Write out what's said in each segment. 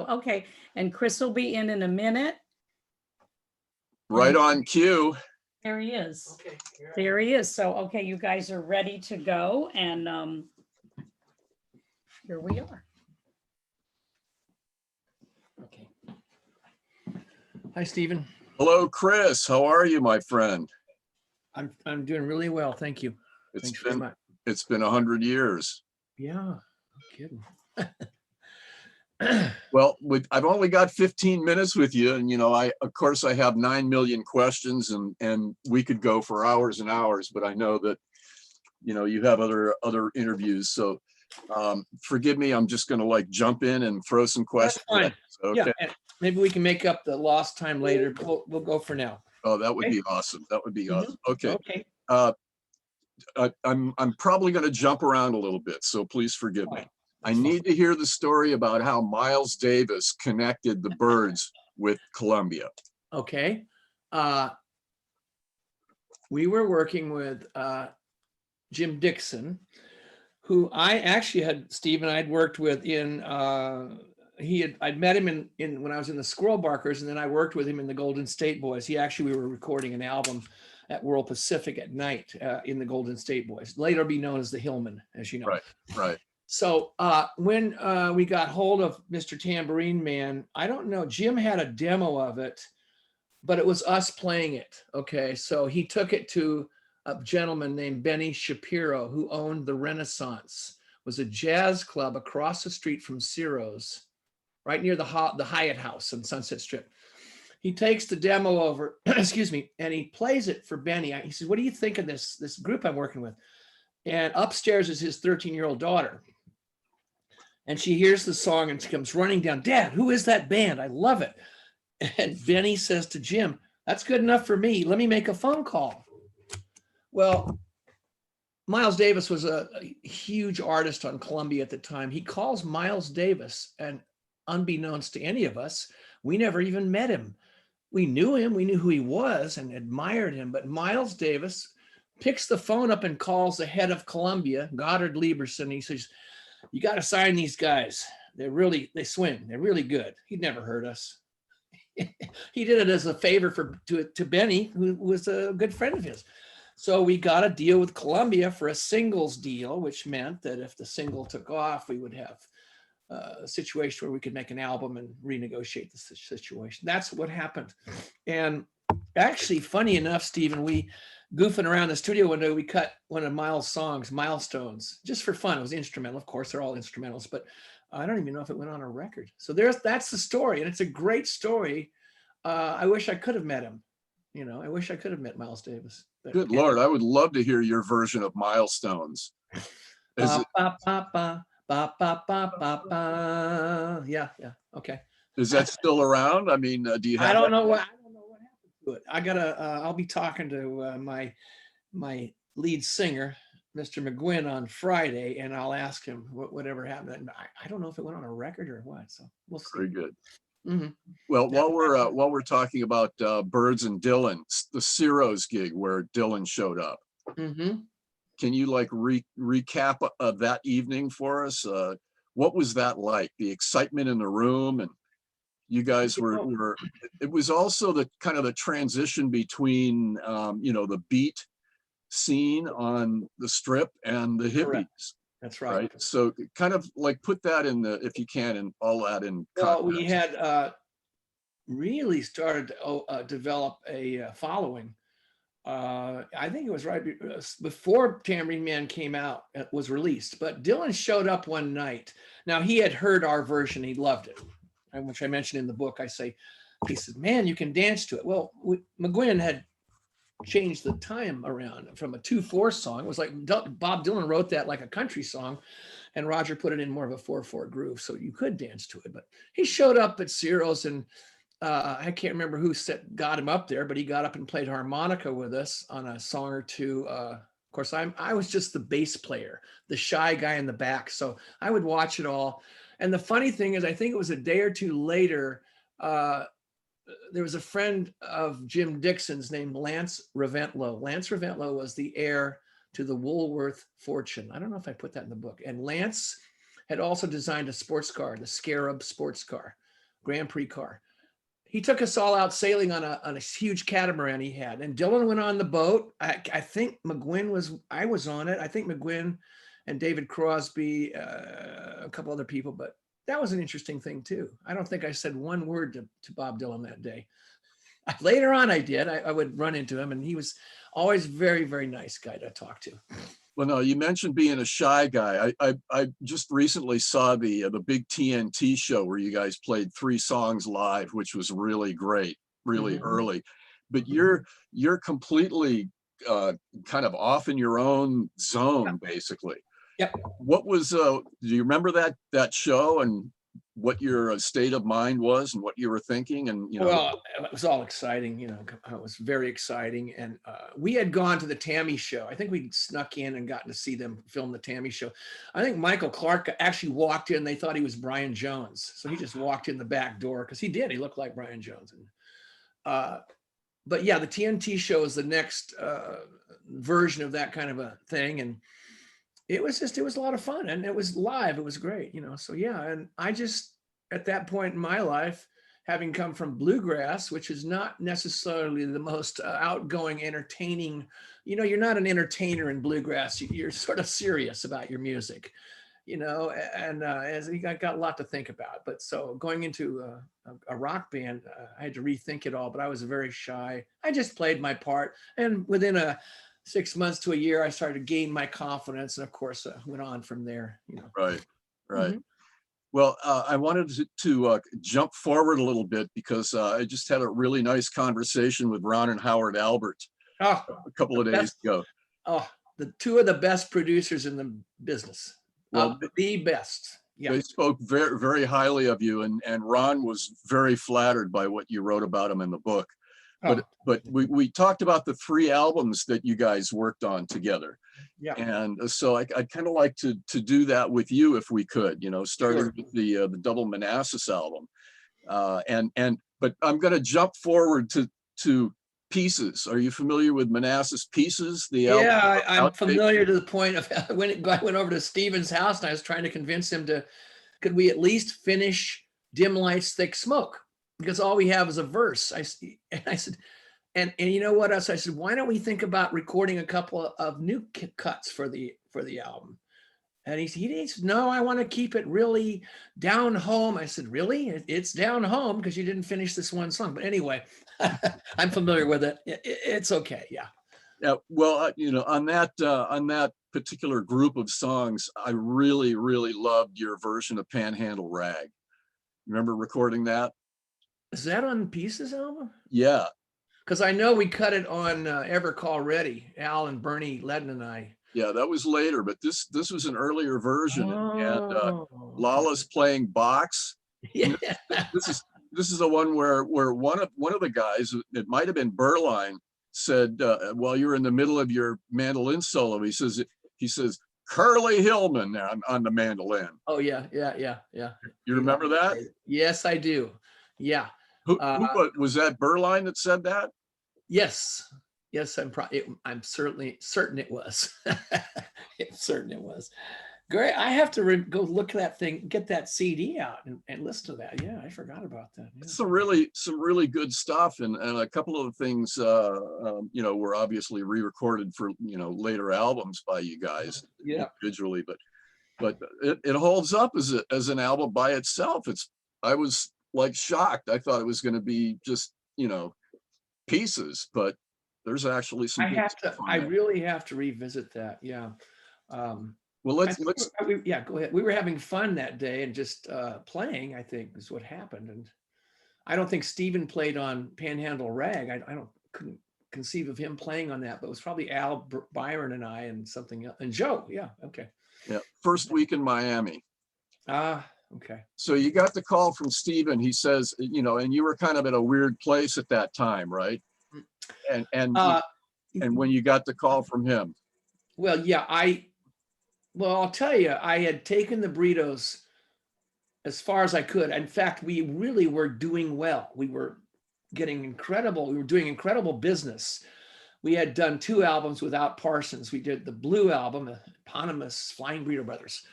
Okay, and Chris will be in a minute. Right on cue. There he is. Okay. There he is. So, okay, you guys are ready to go, and here we are. Okay. Hi, Stephen. Hello, Chris. How are you, my friend? I'm doing really well, thank you. Thanks very much. It's been 100 years. Yeah, no kidding. Well, I've only got 15 minutes with you, and of course I have 9 million questions, and we could go for hours and hours, but I know that you have other interviews, so forgive me. I'm just going to jump in and throw some questions. That's fine. Okay. Yeah, and maybe we can make up the lost time later, but we'll go for now. Oh, that would be awesome. That would be awesome. Okay. Okay. I'm probably going to jump around a little bit, so please forgive me. I That's need to hear the story about how Miles Davis connected the Byrds with Columbia. Okay. We were working with Jim Dixon, who I actually had, Steve and I'd worked with in, I'd met him in when I was in the Squirrel Barkers, and then I worked with him in the Golden State Boys. We were recording an album at World Pacific at night in the Golden State Boys, later be known as the Hillman, as you know. Right. So when we got hold of Mr. Tambourine Man, I don't know, Jim had a demo of it, but it was us playing it. Okay, so he took it to a gentleman named Benny Shapiro, who owned the Renaissance, was a jazz club across the street from Ciro's, right near the Hyatt House on Sunset Strip. He takes the demo over, excuse me, and he plays it for Benny. He says, "What do you think of this group I'm working with?" And upstairs is his 13-year-old daughter. And she hears the song and she comes running down, "Dad, who is that band? I love it." And Benny says to Jim, "That's good enough for me. Let me make a phone call." Well, Miles Davis was a huge artist on Columbia at the time. He calls Miles Davis, and unbeknownst to any of us, we never even met him. We knew him, we knew who he was and admired him, but Miles Davis picks the phone up and calls the head of Columbia, Goddard Lieberson. He says, "You got to sign these guys. They swing. They're really good." He'd never heard us. He did it as a favor to Benny, who was a good friend of his. So we got a deal with Columbia for a singles deal, which meant that if the single took off, we would have a situation where we could make an album and renegotiate the situation. That's what happened. And actually, funny enough, Stephen, we goofing around the studio one day, we cut one of Miles' songs, Milestones, just for fun. It was instrumental. Of course, they're all instrumentals, but I don't even know if it went on a record. So that's the story. And it's a great story. I wish I could have met him. I wish I could have met Miles Davis. Good Lord, I would love to hear your version of Milestones. Yeah. Okay. Is that still around? I mean, do you have? I don't know what happened to it. I'll be talking to my lead singer, Mr. McGuinn, on Friday, and I'll ask him whatever happened. I don't know if it went on a record or what. So we'll see. Very good. Mm-hmm. Well, while we're talking about Byrds and Dylan, the Ciro's gig where Dylan showed up. Mm-hmm. Can you recap that evening for us? What was that like? The excitement in the room, and you guys were. It was also the kind of the transition between the beat scene on the Strip and the hippies. Correct. That's right. So kind of put that if you can, and all that in Well, context. we had really started to develop a following. I think it was right before Tambourine Man came out, was released, but Dylan showed up one night. Now, he had heard our version. He loved it, which I mentioned in the book. He said, "Man, you can dance to it." Well, McGuinn had changed the time around from a 2/4 song. It was like Bob Dylan wrote that like a country song, and Roger put it in more of a 4/4 groove, so you could dance to it. But he showed up at Ciro's, and I can't remember who got him up there, but he got up and played harmonica with us on a song or two. Of course, I was just the bass player, the shy guy in the back, so I would watch it all. And the funny thing is, I think it was a day or two later, there was a friend of Jim Dixon's named Lance Raventlow. Lance Raventlow was the heir to the Woolworth fortune. I don't know if I put that in the book. And Lance had also designed a sports car, the Scarab sports car. Grand Prix car. He took us all out sailing on a huge catamaran he had, and Dylan went on the boat. I think I was on it. I think McGuinn and David Crosby, a couple other people, but that was an interesting thing too. I don't think I said one word to Bob Dylan that day. Later on I did. I would run into him, and he was always very, very nice guy to talk to. Well, no, you mentioned being a shy guy. I just recently saw the big TNT show where you guys played 3 songs live, which was really great, really early. But you're completely kind of off in your own zone, basically. Yep. What was do you remember that show and what your state of mind was and what you were thinking? And well, it was all exciting, it was very exciting. And we had gone to the Tammy show. I think we snuck in and gotten to see them film the Tammy show. I think Michael Clark actually walked in. They thought he was Brian Jones, so he just walked in the back door, because he looked like Brian Jones. And but yeah, the TNT show is the next version of that kind of a thing. And it was a lot of fun, and it was live. It was great, so yeah. And I just, at that point in my life, having come from bluegrass, which is not necessarily the most outgoing, entertaining, you're not an entertainer in bluegrass. You're sort of serious about your music, and as I got a lot to think about. But so going into a rock band, I had to rethink it all, but I was very shy. I just played my part, and within 6 months to a year, I started to gain my confidence, and of course, went on from there. Right. Well, I wanted to jump forward a little bit, because I just had a really nice conversation with Ron and Howard Albert a couple of days ago. Oh, the 2 of the best producers in the business. Well, the best. Yeah. They spoke very, very highly of you, and Ron was very flattered by what you wrote about him in the book. But we talked about the 3 albums that you guys worked on together. Yeah. And so I'd kind of like to do that with you, if we could, starting with the double Manassas album. But I'm going to jump forward to Pieces. Are you familiar with Manassas Pieces? Yeah, I'm familiar to the point of when I went over to Stephen's house, and I was trying to convince him could we at least finish Dim Lights, Thick Smoke? Because all we have is a verse. I said, and you know what else? I said, why don't we think about recording a couple of new cuts for the album? And he said, no, I want to keep it really down home. I said, really? It's down home because you didn't finish this one song. But anyway, I'm familiar with it. It's okay. Yeah. Yeah. Well, on that particular group of songs, I really, really loved your version of Panhandle Rag. Remember recording that? Is that on Pieces album? Yeah. Because I know we cut it on Ever Call Ready, Al and Bernie Ledden and I. Yeah, that was later, but this was an earlier version, and Lala's playing box. Yeah. This is the one where one of the guys, it might have been Berline, said while you're in the middle of your mandolin solo, he says Curly Hillman on the mandolin. Oh yeah. You remember that? Yes, I do. Yeah. Who was that? Berline that said that? Yes, I'm certainly certain it was. Certain it was. Great. I have to go look at that thing, get that CD out and listen to that. Yeah, I forgot about that. Yeah. Some really good stuff, and a couple of things were obviously re-recorded for later albums by you guys individually, but it holds up as an album by itself. I was like shocked. I thought it was going to be just pieces, but there's actually some. I really have to revisit that. Yeah. Well, let's go ahead. We were having fun that day and just playing, I think, is what happened. And I don't think Stephen played on Panhandle Rag. I couldn't conceive of him playing on that, but it was probably Al, Byron, and I, and something else, and Joe. Yeah. Okay. Yeah. First week in Miami. Okay. So you got the call from Stephen. He says, and you were kind of at a weird place at that time, right? And when you got the call from him. Well, yeah, I'll tell you, I had taken the burritos as far as I could. In fact, we really were doing well. We were doing incredible business. We had done 2 albums without Parsons. We did the Blue album, eponymous Flying Burrito Brothers.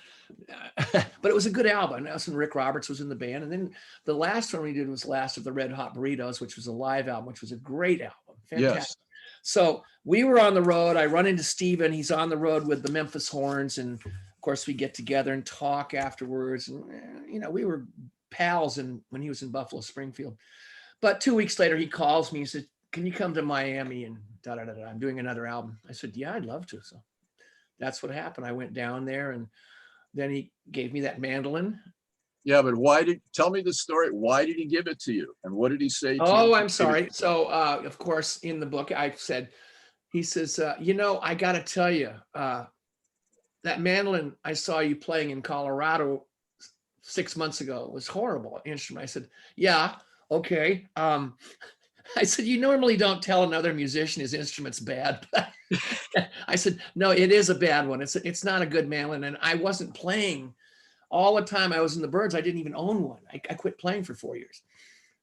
but it was a good album. And Rick Roberts was in the band. And then the last one we did was Last of the Red Hot Burritos, which was a live album, which was a great album. Fantastic. Yes. So we were on the road. I run into Steven. He's on the road with the Memphis Horns. And of course we get together and talk afterwards. And, we were pals when he was in Buffalo Springfield. But 2 weeks later, he calls me. He said, can you come to Miami and I'm doing another album. I said, yeah, I'd love to. So that's what happened. I went down there and then he gave me that mandolin. Yeah, but tell me the story. Why did he give it to you? And what did he say to you? Oh, I'm sorry. So, of course, in the book, he says, I got to tell you, that mandolin I saw you playing in Colorado 6 months ago was horrible instrument. I said, yeah, okay. I said, you normally don't tell another musician his instrument's bad. I said, no, it is a bad one. It's not a good mandolin. And I wasn't playing all the time I was in the Byrds. I didn't even own one. I quit playing for 4 years.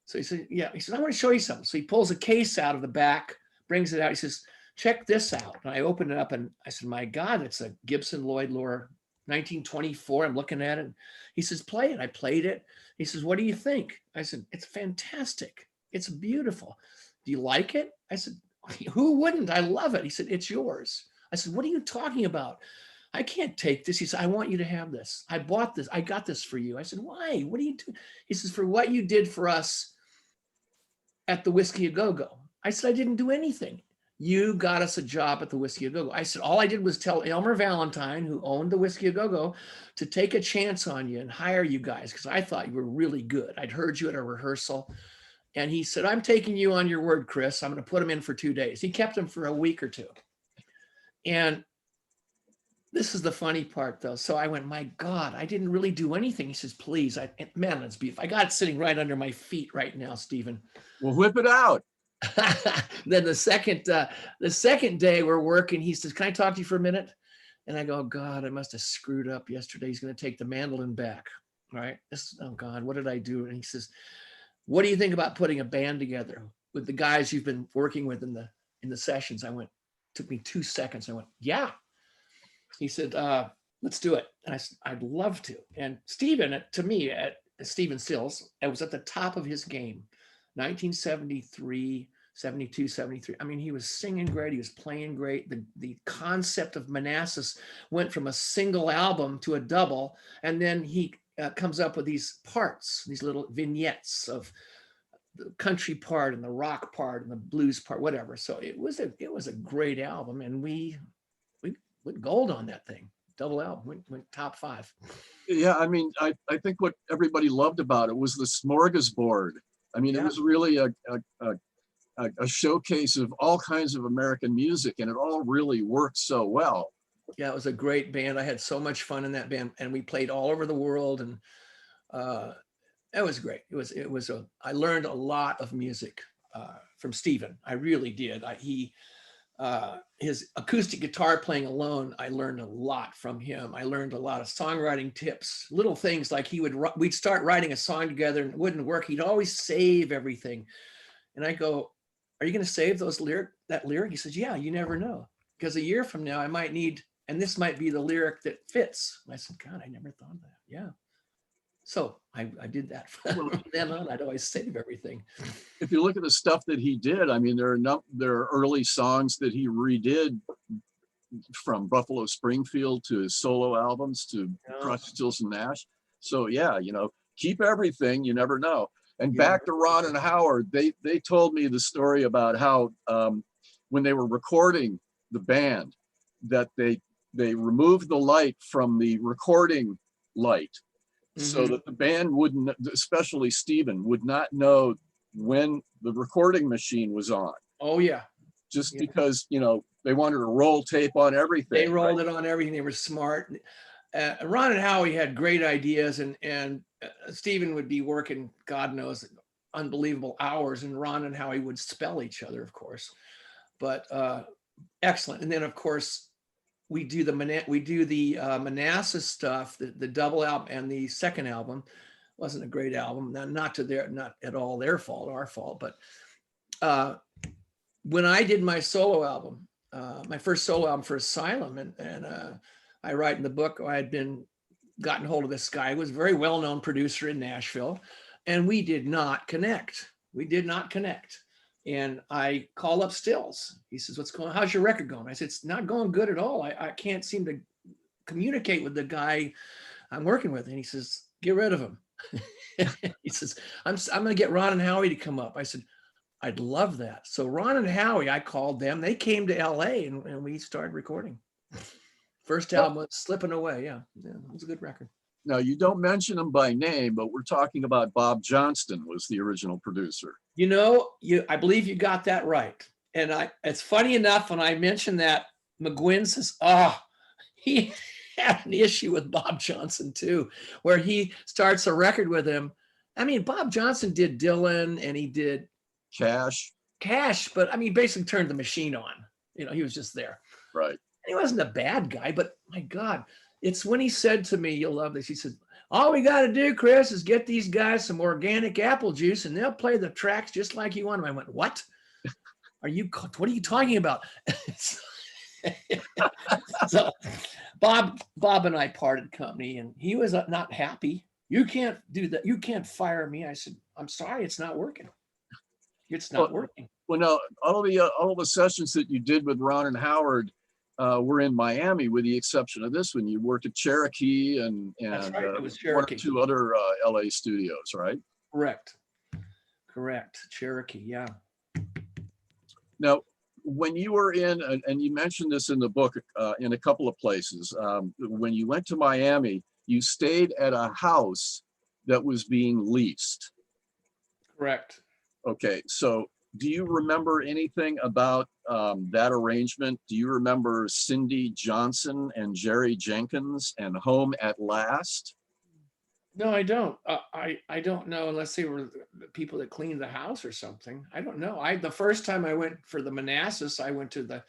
So he said, yeah. He said, I want to show you something. So he pulls a case out of the back, brings it out. He says, check this out. And I opened it up and I said, my God, it's a Gibson Lloyd Loar 1924. I'm looking at it. He says, play it. I played it. He says, what do you think? I said, it's fantastic. It's beautiful. Do you like it? I said, who wouldn't? I love it. He said, it's yours. I said, what are you talking about? I can't take this. He said, I want you to have this. I bought this. I got this for you. I said, why? What do you do? He says, for what you did for us at the Whiskey A Go-Go. I said, I didn't do anything. You got us a job at the Whiskey A Go-Go. I said, all I did was tell Elmer Valentine, who owned the Whiskey A Go-Go, to take a chance on you and hire you guys because I thought you were really good. I'd heard you at a rehearsal. And he said, I'm taking you on your word, Chris. I'm going to put him in for 2 days. He kept him for a week or two. And this is the funny part, though. So I went, my God, I didn't really do anything. He says, please, mandolins beef. I got it sitting right under my feet right now, Stephen. Well, whip it out. Then the second day we're working, he says, can I talk to you for a minute? And I go, oh, God, I must have screwed up yesterday. He's going to take the mandolin back. All right. Oh, God, what did I do? And he says, what do you think about putting a band together with the guys you've been working with in the sessions? I went, took me 2 seconds. I went, yeah. He said, let's do it. And I said, I'd love to. And Stephen, to me, Stephen Stills, it was at the top of his game, 1973, 72, 73. I mean, he was singing great. He was playing great. The concept of Manassas went from a single album to a double. And then he comes up with these parts, these little vignettes of the country part and the rock part and the blues part, whatever. So it was a great album. And we went gold on that thing. Double album, went top 5. Yeah, I mean, I think what everybody loved about it was the smorgasbord. I mean, It was really a showcase of all kinds of American music, and it all really worked so well. Yeah, it was a great band. I had so much fun in that band, and we played all over the world, and it was great. I learned a lot of music from Stephen. I really did. His acoustic guitar playing alone, I learned a lot from him. I learned a lot of songwriting tips, little things like we'd start writing a song together and it wouldn't work. He'd always save everything. And I go, are you going to save that lyric? He says, yeah, you never know. Because a year from now I might need, and this might be the lyric that fits. And I said, God, I never thought of that. Yeah. So I did that. From then on, I'd always save everything. If you look at the stuff that he did, I mean, there are early songs that he redid from Buffalo Springfield to his solo albums to Crosby, Stills and Nash. So yeah, keep everything. You never know. And back to Ron and Howard, they told me the story about how when they were recording the band, that they removed the light from the recording light. So that the band wouldn't, especially Stephen, would not know when the recording machine was on. Oh, yeah. Just because, they wanted to roll tape on everything. They rolled it on everything. They were smart. Ron and Howie had great ideas, and Stephen would be working, God knows, unbelievable hours, and Ron and Howie would spell each other, of course. But excellent. And then, of course, we do the Manassas stuff, the double album, and the second album wasn't a great album. Not at all their fault, our fault. But when I did my solo album, my first solo album for Asylum, and I write in the book, I had been gotten hold of this guy who was a very well-known producer in Nashville, and we did not connect. We did not connect. And I call up Stills. He says, "What's going on? How's your record going?" I said, "It's not going good at all. I can't seem to communicate with the guy I'm working with." And he says, "Get rid of him." He says, I'm going to get Ron and Howie to come up." I said, "I'd love that." So Ron and Howie, I called them. They came to LA and we started recording. First album was Slipping Away. Yeah, it was a good record. Now, you don't mention him by name, but we're talking about Bob Johnston was the original producer. You know, I believe you got that right. And it's funny enough, when I mentioned that, McGuinn says, "Oh, he had an issue with Bob Johnson too, where he starts a record with him." I mean, Bob Johnson did Dylan and he did Cash. But I mean, basically turned the machine on. You know, he was just there. Right. He wasn't a bad guy, but my God, it's when he said to me, "You'll love this." He said, "All we got to do, Chris, is get these guys some organic apple juice and they'll play the tracks just like you want them." I went, "What? What are you talking about?" So Bob and I parted company and he was not happy. "You can't do that. You can't fire me." I said, "I'm sorry, it's not working. It's not working." Well, no, all the sessions that you did with Ron and Howard were in Miami, with the exception of this one. You worked at Cherokee and That's right. It was one or Cherokee. two other LA studios, right? Correct. Cherokee, yeah. Now, when you were in, and you mentioned this in the book in a couple of places, when you went to Miami, you stayed at a house that was being leased. Correct. Okay, so do you remember anything about that arrangement? Do you remember Cindy Johnson and Jerry Jenkins and Home at Last? No, I don't. I don't know, unless they were the people that cleaned the house or something. I don't know. The first time I went for the Manassas, I went to the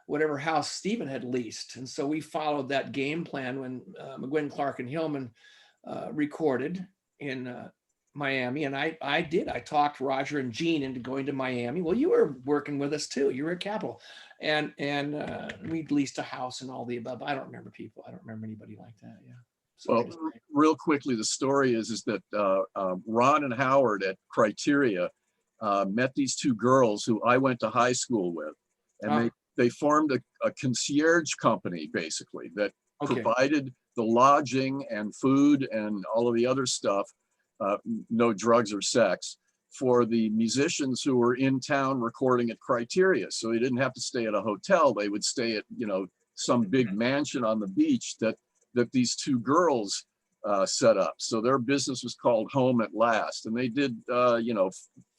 whatever house Stephen had leased, and so we followed that game plan when McGuinn, Clark, and Hillman recorded in Miami, and I did. I talked Roger and Gene into going to Miami. Well, you were working with us too. You were at Capitol, and we leased a house and all the above. I don't remember people. I don't remember anybody like that. Yeah. So Well, real quickly, the story is that Ron and Howard at Criteria met these two girls who I went to high school with, and they formed a concierge company, basically, that provided the lodging and food and all of the other stuff, no drugs or sex, for the musicians who were in town recording at Criteria. So they didn't have to stay at a hotel. They would stay at, some big mansion on the beach that these two girls set up. So their business was called Home at Last, and they did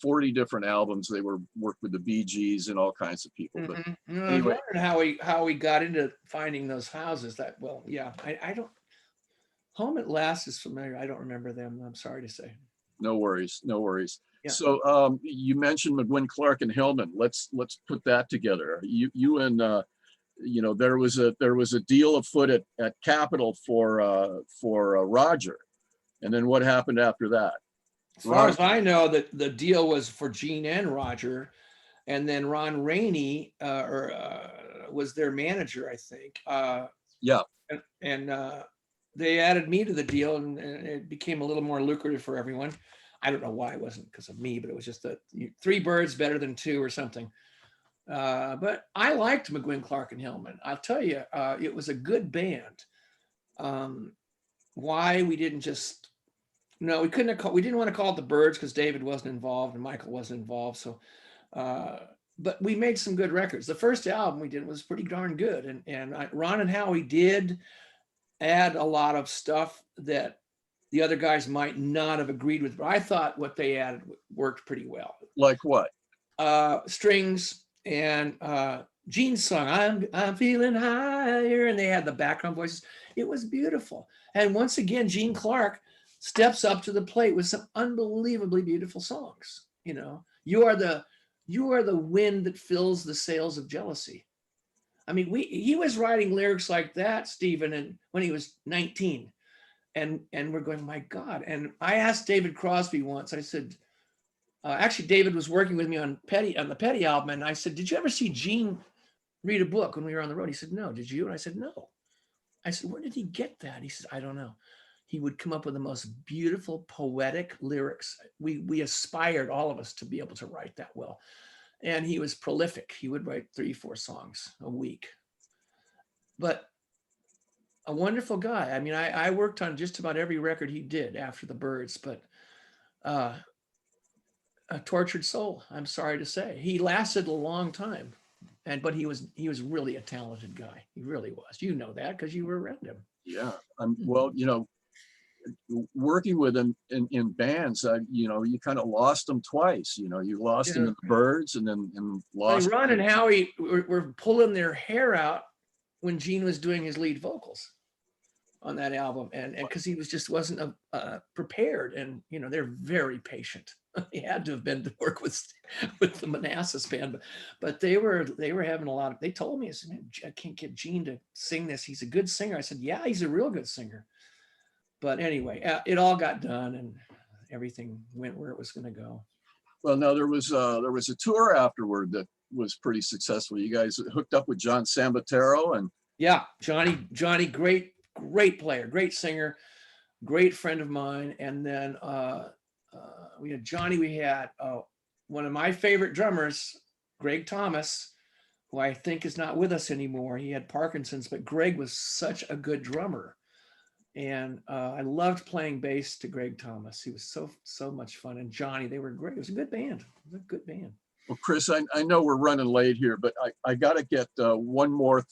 40 different albums. They worked with the Bee Gees and all kinds of people. But anyway, I wondered how we got into finding those houses. I don't. Home at Last is familiar. I don't remember them. I'm sorry to say. No worries. Yeah. So you mentioned McGuinn, Clark, and Hillman. Let's put that together. You and there was a deal afoot at Capitol for Roger, and then what happened after that? As far as I know, that the deal was for Gene and Roger, and then Ron Rainey was their manager, I think. Yeah. And they added me to the deal, and it became a little more lucrative for everyone. I don't know why. It wasn't because of me, but it was just that 3 birds better than 2 or something. But I liked McGuinn, Clark, and Hillman. I'll tell you, it was a good band. Why we didn't just, no, we didn't want to call it the Byrds because David wasn't involved and Michael wasn't involved. So, but we made some good records. The first album we did was pretty darn good. And Ron and Howie did add a lot of stuff that the other guys might not have agreed with, but I thought what they added worked pretty well. Like what? Strings. And Gene's song, I'm feeling higher, and they had the background voices. It was beautiful. And once again, Gene Clark steps up to the plate with some unbelievably beautiful songs. You are the wind that fills the sails of jealousy. I mean, he was writing lyrics like that, Stephen, and when he was 19, and we're going, my God. And I asked David Crosby once. I said, actually, David was working with me on the Petty album, and I said, "Did you ever see Gene read a book when we were on the road?" He said, "No." "Did you?" And I said, "No." I said, "Where did he get that?" He said, "I don't know." he would come up with the most beautiful poetic lyrics. We aspired, all of us, to be able to write that well. And he was prolific. He would write 3-4 songs a week. But a wonderful guy. I mean, I worked on just about every record he did after the Byrds, but a tortured soul, I'm sorry to say. He lasted a long time. But he was really a talented guy. He really was. You know that because you were around him. Yeah. Well, you know, working with him in bands, you know, you kind of lost him twice. You know, you lost him in the Byrds, and then lost. Ron and Howie were pulling their hair out when Gene was doing his lead vocals on that album, and because he wasn't prepared, and you know, they're very patient. He had to have been to work with the Manassas band, but they were having a lot of. They told me, I said, man, I can't get Gene to sing this. He's a good singer. I said, yeah, he's a real good singer. But anyway, it all got done, and everything went where it was going to go. Well, no, there was a tour afterward that was pretty successful. You guys hooked up with John Sambatero, and yeah, Johnny, great player, great singer, great friend of mine. And then we had Johnny. We had one of my favorite drummers, Greg Thomas, who I think is not with us anymore. He had Parkinson's, but Greg was such a good drummer. And I loved playing bass to Greg Thomas. He was so much fun. And Johnny, they were great. It was a good band. It was a good band. Well, Chris, I know we're running late here, but I got to get one more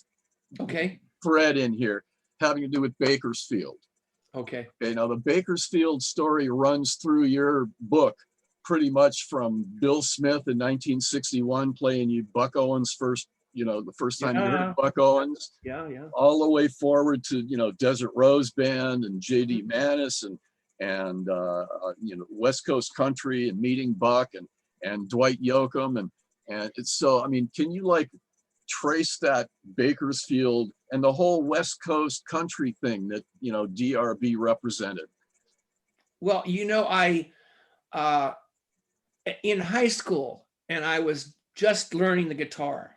thread in here having to do with Bakersfield. Okay. Now the Bakersfield story runs through your book pretty much from Bill Smith in 1961 playing you Buck Owens first. You know, the first time you heard Buck Owens, all the way forward to, you know, Desert Rose Band and J.D. Manis and you know, West Coast Country and meeting Buck and Dwight Yoakam and it's so, I mean, can you like trace that Bakersfield and the whole West Coast country thing that, you know, DRB represented? Well, you know, I in high school, and I was just learning the guitar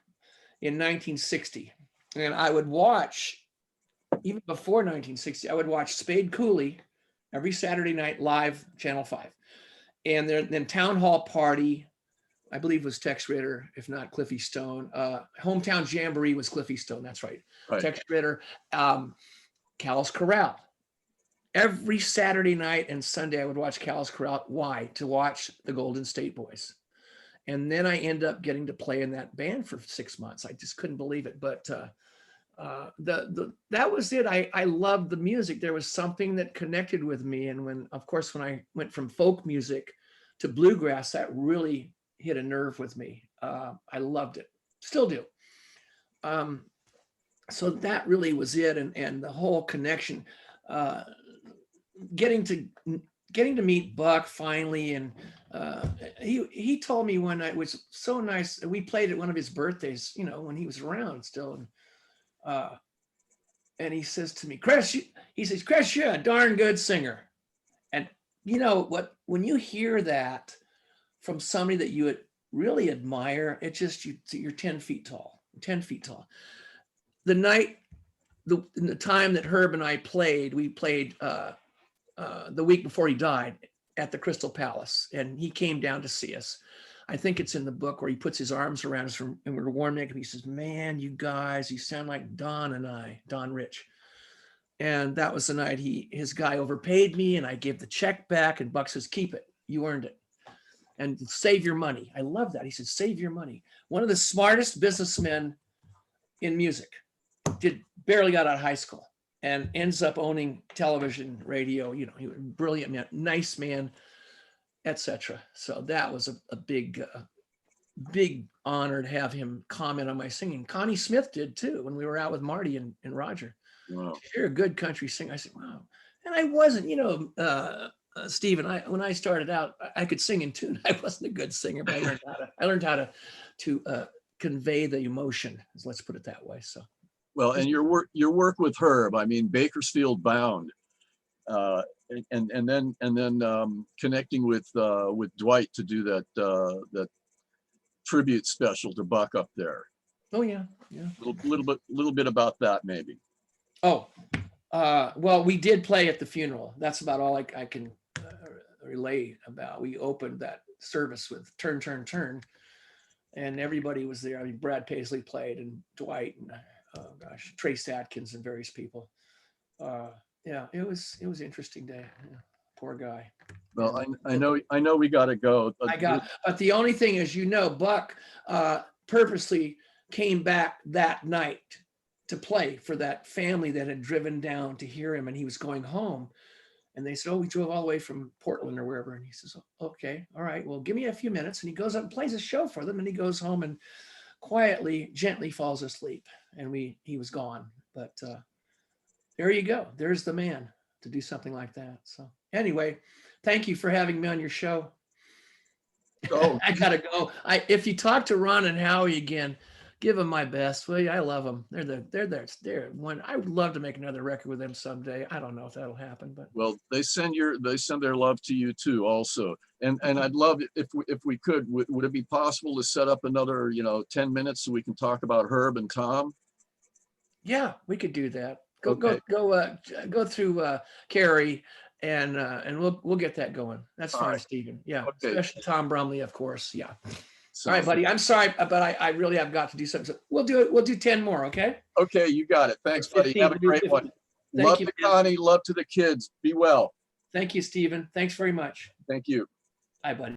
in 1960, and I would watch, even before 1960, I would watch Spade Cooley every Saturday night live, Channel 5. And then Town Hall Party, I believe was Tex Ritter, if not Cliffy Stone. Hometown Jamboree was Cliffy Stone, that's right. Tex Ritter, Cal's Corral. Every Saturday night and Sunday, I would watch Cal's Corral. Why? To watch the Golden State Boys. And then I ended up getting to play in that band for 6 months. I just couldn't believe it. But that was it. I loved the music. There was something that connected with me. And when I went from folk music to bluegrass, that really hit a nerve with me. I loved it. Still do. So that really was it. And the whole connection, getting to meet Buck finally, and he told me one night, which was so nice. We played at one of his birthdays, you know, when he was around still, and he says to me, Chris, Chris, you're a darn good singer. And you know what? When you hear that from somebody that you really admire, it just you're 10 feet tall. 10 feet tall. The night, in the time that Herb and I played, we played the week before he died at the Crystal Palace, and he came down to see us. I think it's in the book where he puts his arms around us and we're warming up. He says, man, you guys, you sound like Don Rich. And that was the night his guy overpaid me, and I gave the check back, and Buck says, keep it, you earned it. And save your money. I love that. He said, save your money. One of the smartest businessmen in music, barely got out of high school and ends up owning television, radio, you know, he was a brilliant man, nice man, etc. So that was a big honor to have him comment on my singing. Connie Smith did too, when we were out with Marty and Roger. Wow. You're a good country singer. I said, wow. And I wasn't, you know, Steve, when I started out, I could sing in tune. I wasn't a good singer, but I learned how to convey the emotion, let's put it that way. So. Well, and your work with Herb, I mean, Bakersfield Bound, and then connecting with Dwight to do that tribute special to Buck up there. Oh yeah. Little bit about that maybe. Oh, Well, we did play at the funeral. That's about all I can relay about. We opened that service with Turn, Turn, Turn, and everybody was there. I mean, Brad Paisley played, and Dwight, and oh gosh, Trace Atkins, and various people. Yeah, it was an interesting day. Yeah, poor guy. Well, I know we got to go. But the only thing is, Buck purposely came back that night to play for that family that had driven down to hear him, and he was going home. And they said, "Oh, we drove all the way from Portland or wherever." And he says, "Okay, all right, well, give me a few minutes." And he goes up and plays a show for them, and he goes home and quietly, gently falls asleep. And he was gone. But there you go. There's the man to do something like that. So anyway, thank you for having me on your show. Oh. I gotta go. If you talk to Ron and Howie again, give them my best, will you? I love them. They're one. I would love to make another record with them someday. I don't know if that'll happen, but Well, they send their love to you too, also. And I'd love if we could, would it be possible to set up another 10 minutes so we can talk about Herb and Tom? yeah, we could do that. Okay. Go through Carrie, and we'll get that going. That's All fine, right. Stephen. Yeah, Okay. especially Tom Brumley, of course. Yeah. So, All right, buddy. I'm sorry, but I really have got to do something. So we'll do 10 more, okay? okay, you got it. Thanks, buddy. 15, Have a we'll do great 50. one. Thank Love you, to man. Connie, love to the kids. Be well. Thank you, Stephen. Thanks very much. Thank you. Bye, buddy.